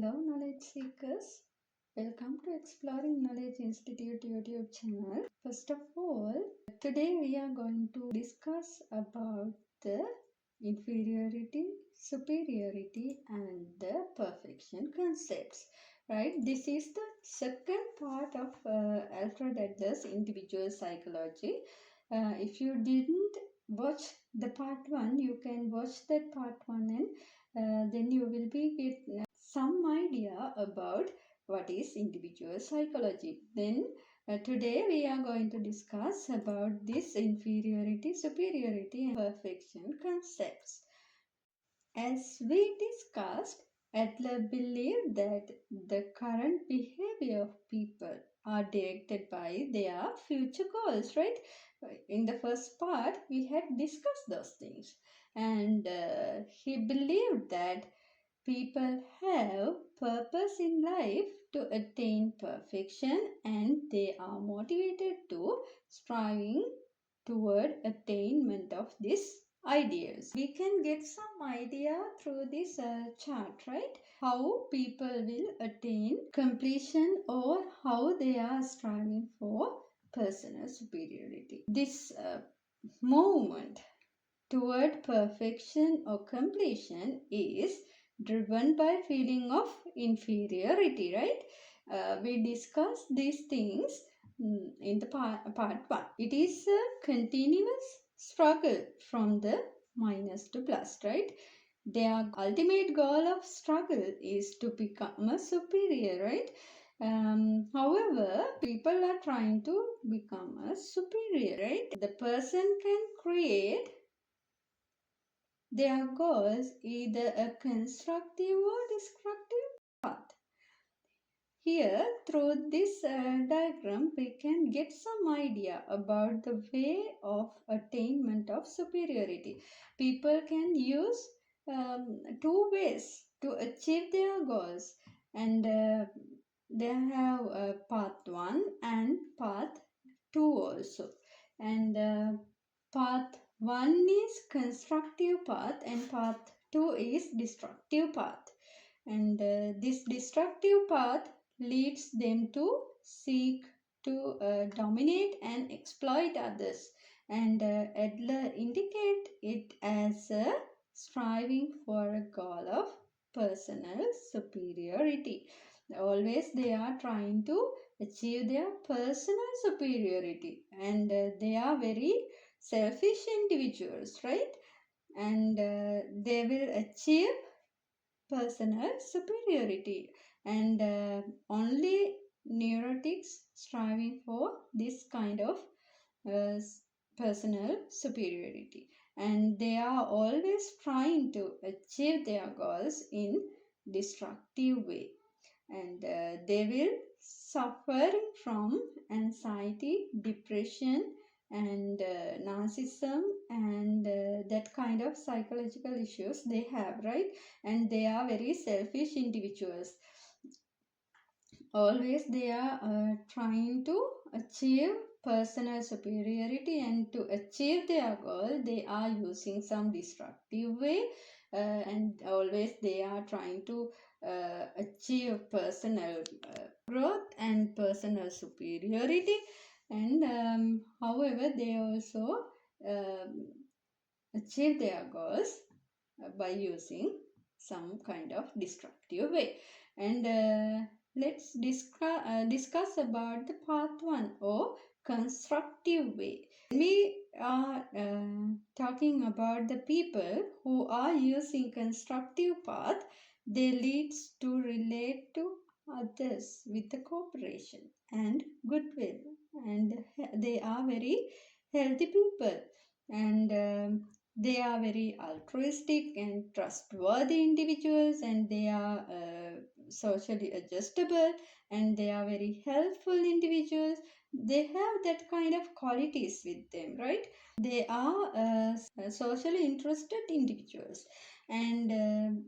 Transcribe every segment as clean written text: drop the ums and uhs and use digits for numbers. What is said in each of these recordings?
Hello knowledge seekers, welcome to Exploring Knowledge Institute YouTube channel. First of all, today we are going to discuss about the inferiority, superiority and the perfection concepts. Right, this is the second part of Alfred Adler's individual psychology. If you didn't watch the part 1, you can watch that part 1 and then you will be get some idea about what is individual psychology. Then today we are going to discuss about this inferiority, superiority and perfection concepts. As we discussed, Adler believed that the current behavior of people are directed by their future goals, right? In the first part, we had discussed those things. And he believed that people have purpose in life to attain perfection and they are motivated to striving toward attainment of these ideas. We can get some idea through this chart, right? How people will attain completion or how they are striving for personal superiority. This movement toward perfection or completion is driven by feeling of inferiority, right? We discussed these things in the part 1. It is a continuous struggle from the minus to plus, right? Their ultimate goal of struggle is to become a superior, right? However, people are trying to become a superior, right? The person can create their goals either a constructive or destructive path. Here, through this diagram, we can get some idea about the way of attainment of superiority. People can use two ways to achieve their goals, and they have path 1 and path 2 also. And path 1 is constructive path and path 2 is destructive path. And this destructive path leads them to seek to dominate and exploit others. And Adler indicate it as a striving for a goal of personal superiority. Always they are trying to achieve their personal superiority, and they are very selfish individuals, right? And they will achieve personal superiority, and only neurotics striving for this kind of uh, personal superiority, and they are always trying to achieve their goals in destructive way, and they will suffering from anxiety, depression and narcissism and that kind of psychological issues they have, right? And they are very selfish individuals. Always they are trying to achieve personal superiority, and to achieve their goal they are using some destructive way, and always they are trying to achieve personal growth and personal superiority, and however they also um, achieve their goals by using some kind of destructive way. And let's discuss about the part 1 or constructive way. We are talking about the people who are using constructive path. They leads to relate to others with the cooperation and goodwill, and they are very healthy people, and they are very altruistic and trustworthy individuals, and they are socially adjustable, and they are very helpful individuals. They have that kind of qualities with them, right? They are socially interested individuals, and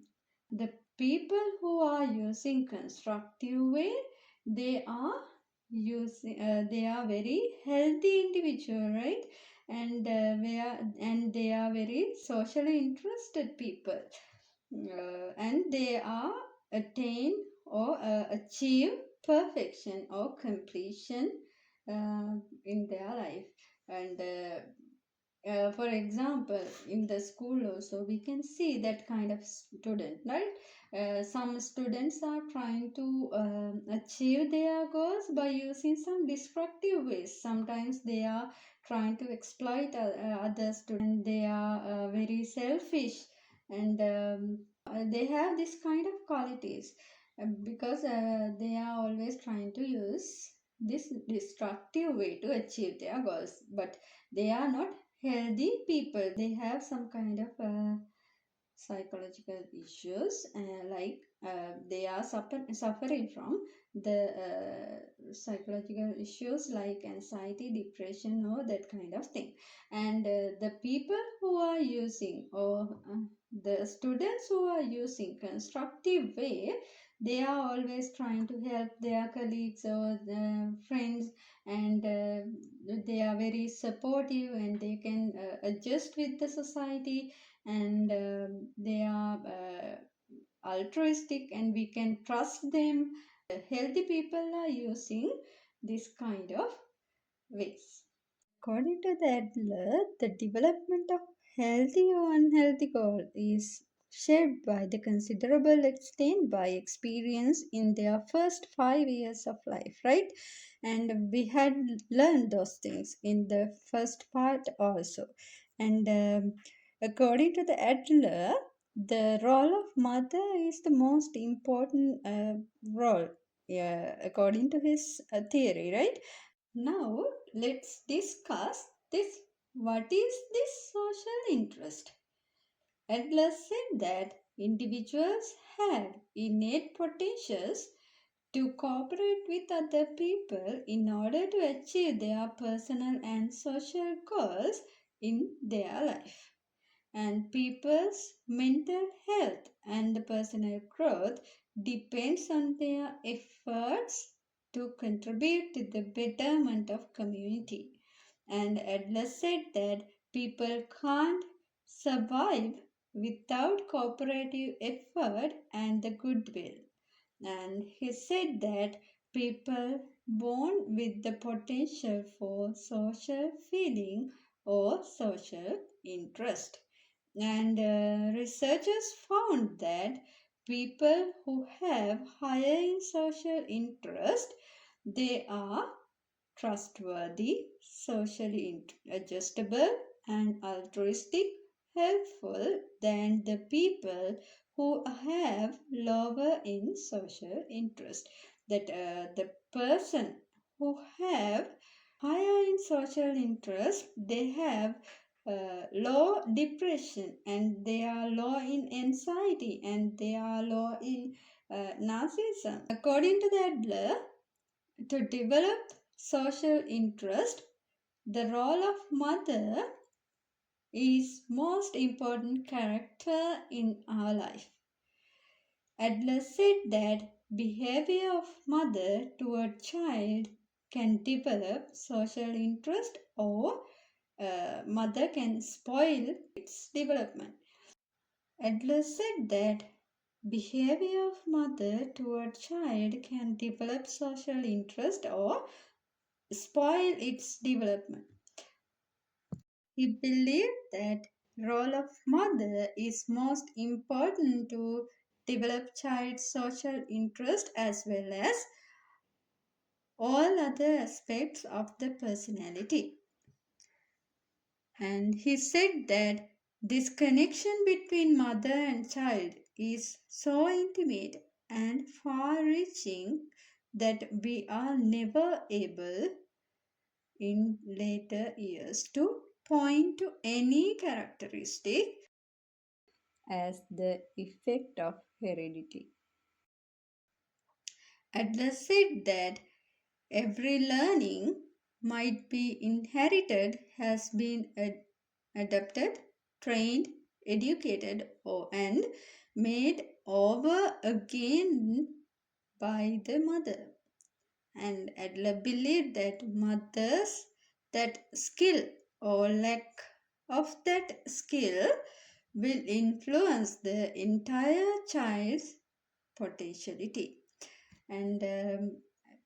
the people who are using constructive way, they are they are very healthy individual, right? And they are very socially interested people, and they are attain or achieve perfection or completion in their life. And for example, in the school also we can see that kind of student, right? Some students are trying to achieve their goals by using some destructive ways. Sometimes they are trying to exploit other students. They are very selfish, and they have this kind of qualities because they are always trying to use this destructive way to achieve their goals, but they are not healthy people. They have some kind of psychological issues, they are suffering from the psychological issues like anxiety, depression, or that kind of thing. And the people who are using, or the students who are using constructive way, they are always trying to help their colleagues or friends, and they are very supportive, and they can adjust with the society, and they are altruistic, and we can trust them. Healthy people are using this kind of ways. According to the Adler, the development of healthy or unhealthy goal is shaped by the considerable extent by experience in their first 5 years of life, right? And we had learned those things in the first part also. And according to the Adler, the role of mother is the most important role, yeah, according to his theory, right? Now, let's discuss this. What is this social interest? Adler said that individuals have innate potentials to cooperate with other people in order to achieve their personal and social goals in their life. And people's mental health and personal growth depends on their efforts to contribute to the betterment of community. And Adler said that people can't survive without cooperative effort and the goodwill. And he said that people born with the potential for social feeling or social interest. And researchers found that people who have higher in social interest, they are trustworthy, socially adjustable, and altruistic, helpful than the people who have lower in social interest. That the person who have higher in social interest, they have low depression, and they are low in anxiety, and they are low in narcissism. According to the Adler, to develop social interest, the role of mother is most important character in our life. Adler said that behavior of mother toward child can develop social interest, or mother can spoil its development. Adler said that behavior of mother toward child can develop social interest or spoil its development. He believed that role of mother is most important to develop child's social interest as well as all other aspects of the personality. And he said that this connection between mother and child is so intimate and far reaching that we are never able in later years to point to any characteristic as the effect of heredity. Adler said that every learning might be inherited, has been adapted, trained, educated, and made over again by the mother. And Adler believed that mothers, that skill or lack of that skill will influence the entire child's potentiality. and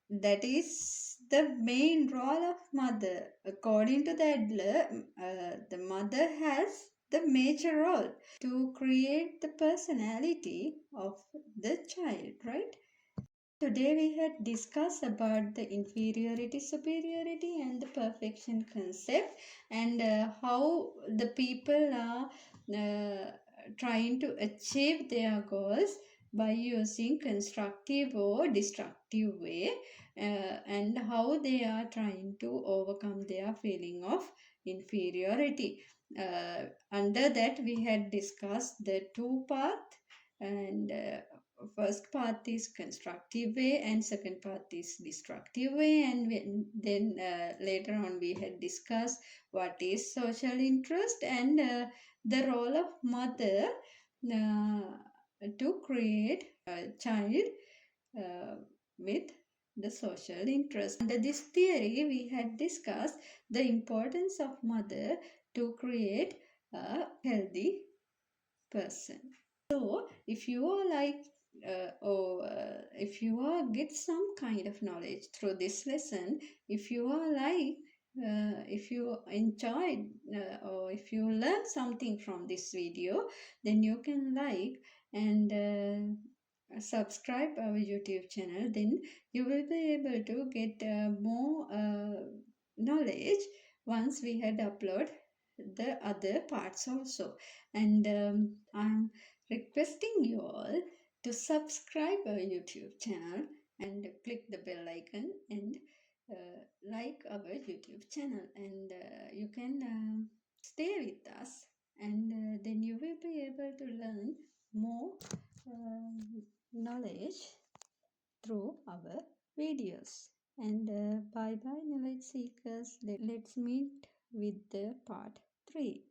that is the main role of mother. According to the Adler, the mother has the major role to create the personality of the child, right? Today we had discussed about the inferiority, superiority and the perfection concept, and how the people are trying to achieve their goals by using constructive or destructive way, and how they are trying to overcome their feeling of inferiority. Under that we had discussed the two paths, and first path is constructive way and second path is destructive way, and then later on we had discussed what is social interest and the role of mother to create a child uh, with the social interest. Under this theory we had discussed the importance of mother to create a healthy person. So, if you are like, if you are get some kind of knowledge through this lesson, if you are like, if you enjoyed or if you learn something from this video, then you can like and subscribe our YouTube channel. Then you will be able to get more knowledge once we had upload the other parts also. And I'm requesting you all to subscribe our YouTube channel and click the bell icon and like our YouTube channel, and you can stay with us, and then you will be able to learn more knowledge through our videos. And bye bye knowledge seekers. Let's meet with the part 3.